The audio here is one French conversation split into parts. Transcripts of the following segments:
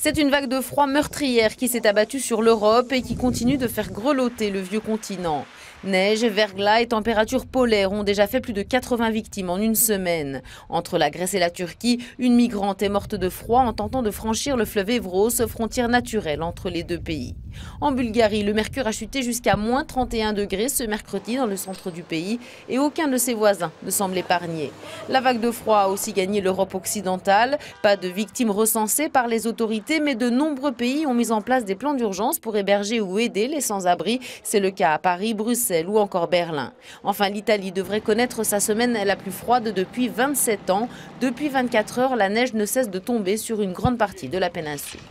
C'est une vague de froid meurtrière qui s'est abattue sur l'Europe et qui continue de faire grelotter le vieux continent. Neige, verglas et températures polaires ont déjà fait plus de 80 victimes en une semaine. Entre la Grèce et la Turquie, une migrante est morte de froid en tentant de franchir le fleuve Evros, frontière naturelle entre les deux pays. En Bulgarie, le mercure a chuté jusqu'à moins 31 degrés ce mercredi dans le centre du pays et aucun de ses voisins ne semble épargné. La vague de froid a aussi gagné l'Europe occidentale. Pas de victimes recensées par les autorités, mais de nombreux pays ont mis en place des plans d'urgence pour héberger ou aider les sans-abri. C'est le cas à Paris, Bruxelles ou encore Berlin. Enfin, l'Italie devrait connaître sa semaine la plus froide depuis 27 ans. Depuis 24 heures, la neige ne cesse de tomber sur une grande partie de la péninsule.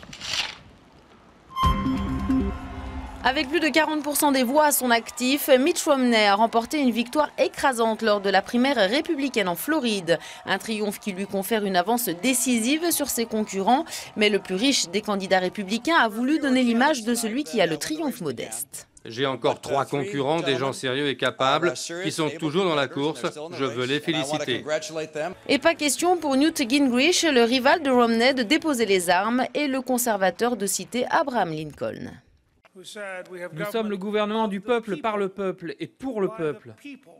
Avec plus de 40% des voix à son actif, Mitt Romney a remporté une victoire écrasante lors de la primaire républicaine en Floride. Un triomphe qui lui confère une avance décisive sur ses concurrents. Mais le plus riche des candidats républicains a voulu donner l'image de celui qui a le triomphe modeste. J'ai encore 3 concurrents, des gens sérieux et capables, qui sont toujours dans la course. Je veux les féliciter. Et pas question pour Newt Gingrich, le rival de Romney, de déposer les armes et le conservateur de citer Abraham Lincoln. Nous sommes le gouvernement du peuple, par le peuple et pour le peuple.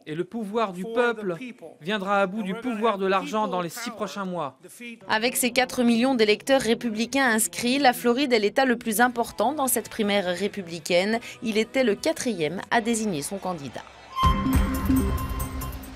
Et le pouvoir du peuple viendra à bout du pouvoir de l'argent dans les 6 prochains mois. Avec ses 4 millions d'électeurs républicains inscrits, la Floride est l'État le plus important dans cette primaire républicaine. Il était le 4e à désigner son candidat.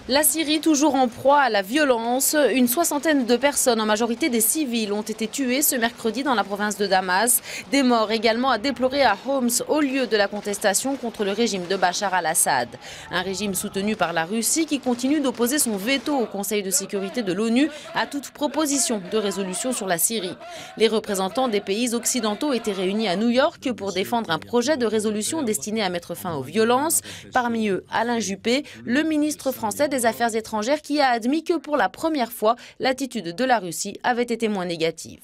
La Syrie, toujours en proie à la violence. Une soixantaine de personnes, en majorité des civils, ont été tuées ce mercredi dans la province de Damas. Des morts également à déplorer à Homs, au lieu de la contestation contre le régime de Bachar al-Assad. Un régime soutenu par la Russie qui continue d'opposer son veto au Conseil de sécurité de l'ONU à toute proposition de résolution sur la Syrie. Les représentants des pays occidentaux étaient réunis à New York pour défendre un projet de résolution destiné à mettre fin aux violences. Parmi eux, Alain Juppé, le ministre français des Affaires étrangères, qui a admis que pour la première fois, l'attitude de la Russie avait été moins négative.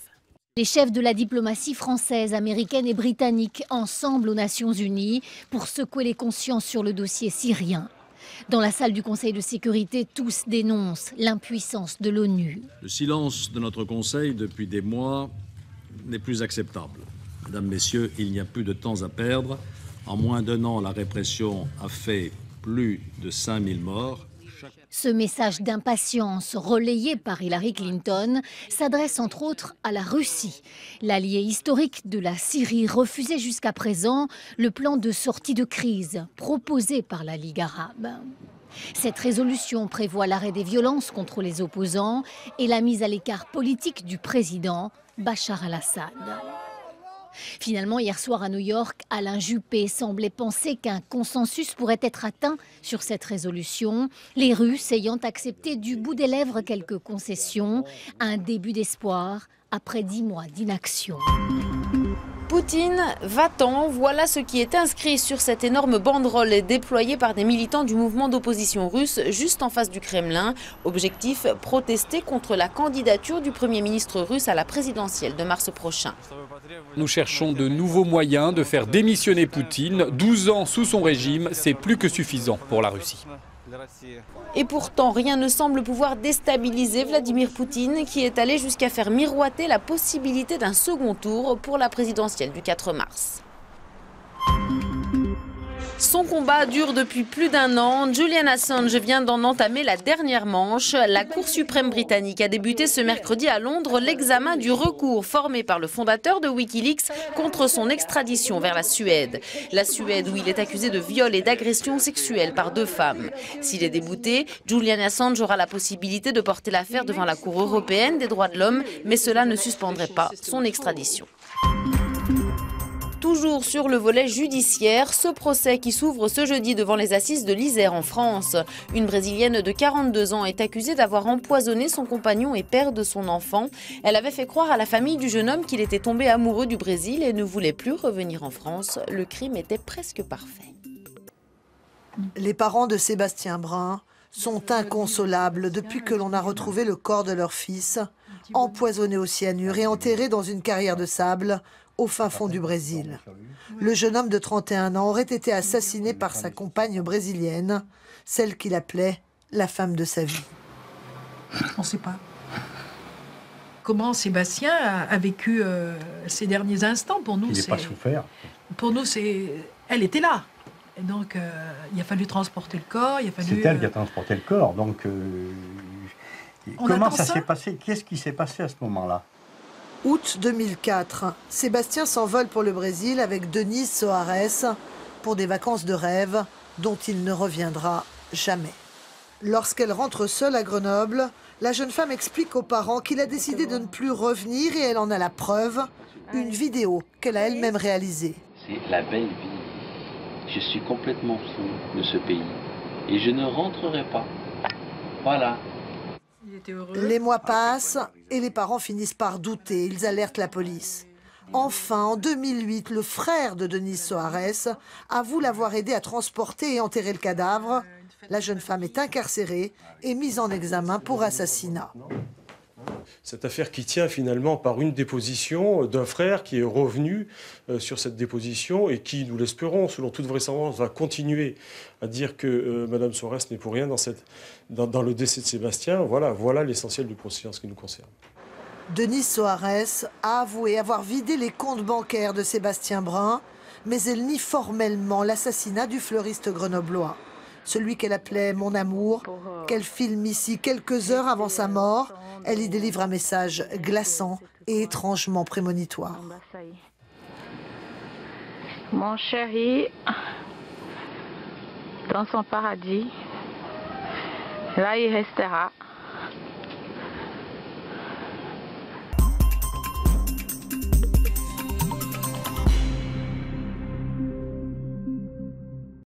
Les chefs de la diplomatie française, américaine et britannique ensemble aux Nations Unies pour secouer les consciences sur le dossier syrien. Dans la salle du Conseil de sécurité, tous dénoncent l'impuissance de l'ONU. Le silence de notre Conseil depuis des mois n'est plus acceptable. Mesdames, Messieurs, il n'y a plus de temps à perdre. En moins d'1 an, la répression a fait plus de 5000 morts. Ce message d'impatience relayé par Hillary Clinton s'adresse entre autres à la Russie. L'allié historique de la Syrie refusait jusqu'à présent le plan de sortie de crise proposé par la Ligue arabe. Cette résolution prévoit l'arrêt des violences contre les opposants et la mise à l'écart politique du président Bachar al-Assad. Finalement, hier soir à New York, Alain Juppé semblait penser qu'un consensus pourrait être atteint sur cette résolution, les Russes ayant accepté du bout des lèvres quelques concessions, un début d'espoir après 10 mois d'inaction. Poutine, va-t'en, voilà ce qui est inscrit sur cette énorme banderole déployée par des militants du mouvement d'opposition russe juste en face du Kremlin. Objectif, protester contre la candidature du Premier ministre russe à la présidentielle de mars prochain. Nous cherchons de nouveaux moyens de faire démissionner Poutine. 12 ans sous son régime, c'est plus que suffisant pour la Russie. Et pourtant, rien ne semble pouvoir déstabiliser Vladimir Poutine, qui est allé jusqu'à faire miroiter la possibilité d'un second tour pour la présidentielle du 4 mars. Son combat dure depuis plus d'1 an. Julian Assange vient d'en entamer la dernière manche. La Cour suprême britannique a débuté ce mercredi à Londres l'examen du recours formé par le fondateur de Wikileaks contre son extradition vers la Suède. La Suède où il est accusé de viol et d'agression sexuelle par 2 femmes. S'il est débouté, Julian Assange aura la possibilité de porter l'affaire devant la Cour européenne des droits de l'homme, mais cela ne suspendrait pas son extradition. Toujours sur le volet judiciaire, ce procès qui s'ouvre ce jeudi devant les assises de l'Isère en France. Une Brésilienne de 42 ans est accusée d'avoir empoisonné son compagnon et père de son enfant. Elle avait fait croire à la famille du jeune homme qu'il était tombé amoureux du Brésil et ne voulait plus revenir en France. Le crime était presque parfait. Les parents de Sébastien Brun sont inconsolables depuis que l'on a retrouvé le corps de leur fils, empoisonné au cyanure et enterré dans une carrière de sable au fin fond du Brésil. Le jeune homme de 31 ans aurait été assassiné par sa compagne brésilienne, celle qu'il appelait la femme de sa vie. On ne sait pas. comment Sébastien a vécu ces derniers instants. Pour nous, il n'a pas souffert. Pour nous, elle était là. Et donc, il a fallu transporter le corps. C'est elle qui a transporté le corps. Donc, comment ça s'est passé? Qu'est-ce qui s'est passé à ce moment-là? Août 2004, Sébastien s'envole pour le Brésil avec Denise Soares pour des vacances de rêve dont il ne reviendra jamais. Lorsqu'elle rentre seule à Grenoble, la jeune femme explique aux parents qu'il a décidé de ne plus revenir et elle en a la preuve, une vidéo qu'elle a elle-même réalisée. C'est la belle vie. Je suis complètement fou de ce pays et je ne rentrerai pas. Voilà. Les mois passent et les parents finissent par douter. Ils alertent la police. Enfin, en 2008, le frère de Denise Soares avoue l'avoir aidé à transporter et enterrer le cadavre. La jeune femme est incarcérée et mise en examen pour assassinat. Cette affaire qui tient finalement par une déposition d'un frère qui est revenu sur cette déposition et qui, nous l'espérons, selon toute vraisemblance, va continuer à dire que Mme Soares n'est pour rien dans le décès de Sébastien. Voilà l'essentiel du procès en ce qui nous concerne. Denise Soares a avoué avoir vidé les comptes bancaires de Sébastien Brun, mais elle nie formellement l'assassinat du fleuriste grenoblois. Celui qu'elle appelait « mon amour », qu'elle filme ici quelques heures avant sa mort. Elle y délivre un message glaçant et étrangement prémonitoire. Mon chéri, dans son paradis, là il restera.